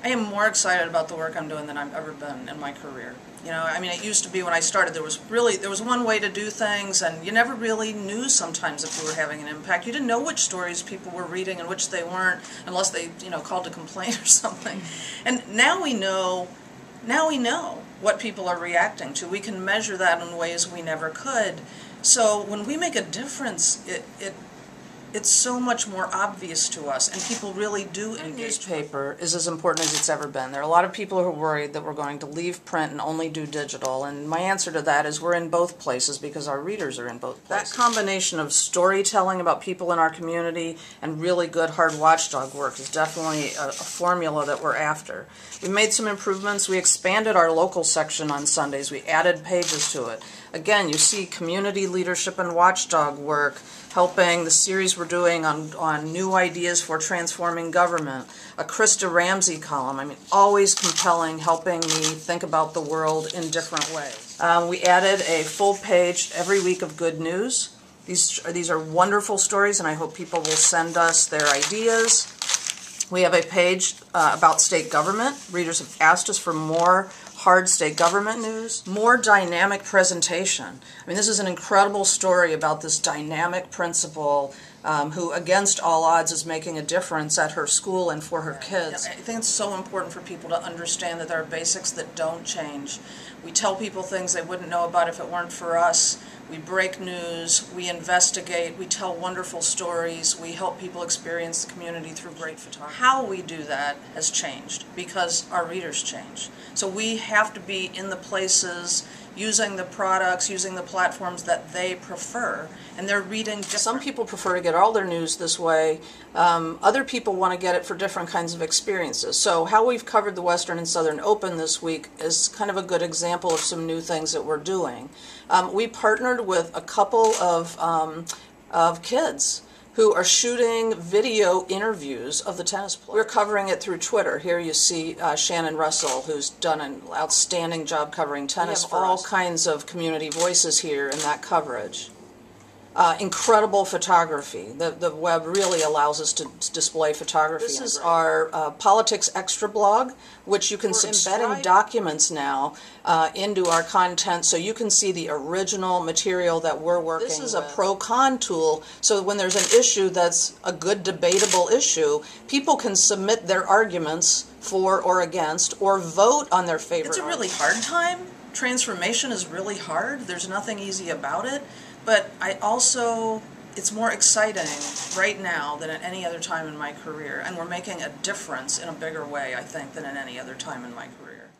I am more excited about the work I'm doing than I've ever been in my career. You know, I mean, it used to be when I started, there was one way to do things, and you never really knew sometimes if you were having an impact. You didn't know which stories people were reading and which they weren't, unless they, called to complain or something. And now we know what people are reacting to. We can measure that in ways we never could. So when we make a difference, it's so much more obvious to us, and people really do engage. Newspaper is as important as it's ever been. There are a lot of people who are worried that we're going to leave print and only do digital, and my answer to that is we're in both places because our readers are in both places. That combination of storytelling about people in our community and really good hard watchdog work is definitely a formula that we're after. We made some improvements. We expanded our local section on Sundays. We added pages to it. Again, you see community leadership and watchdog work, helping the series we're doing on new ideas for transforming government, a Krista Ramsey column. I mean, always compelling, helping me think about the world in different ways. We added a full page every week of good news. These are wonderful stories, and I hope people will send us their ideas. We have a page about state government. Readers have asked us for more hard state government news, more dynamic presentation. I mean, this is an incredible story about this dynamic principal who, against all odds, is making a difference at her school and for her kids. I think it's so important for people to understand that there are basics that don't change. We tell people things they wouldn't know about if it weren't for us. We break news, we investigate, we tell wonderful stories, we help people experience the community through great photography. How we do that has changed because our readers change. So we have to be in the places, using the products, using the platforms that they prefer, and they're reading different. Some people prefer to get all their news this way. Other people want to get it for different kinds of experiences. So how we've covered the Western and Southern Open this week is kind of a good example of some new things that we're doing. We partnered with a couple of kids who are shooting video interviews of the tennis players. We're covering it through Twitter. Here you see Shannon Russell, who's done an outstanding job covering tennis. We have all kinds of community voices here in that coverage. Incredible photography. The web really allows us to display photography. This is our Politics Extra blog, which you can subscribe. We're embedding documents now into our content so you can see the original material that we're working with. This is a pro-con tool, so when there's an issue that's a good debatable issue, people can submit their arguments for or against, or vote on their favorite. It's a really hard time. Transformation is really hard. There's nothing easy about it. But it's more exciting right now than at any other time in my career, and we're making a difference in a bigger way, I think, than at any other time in my career.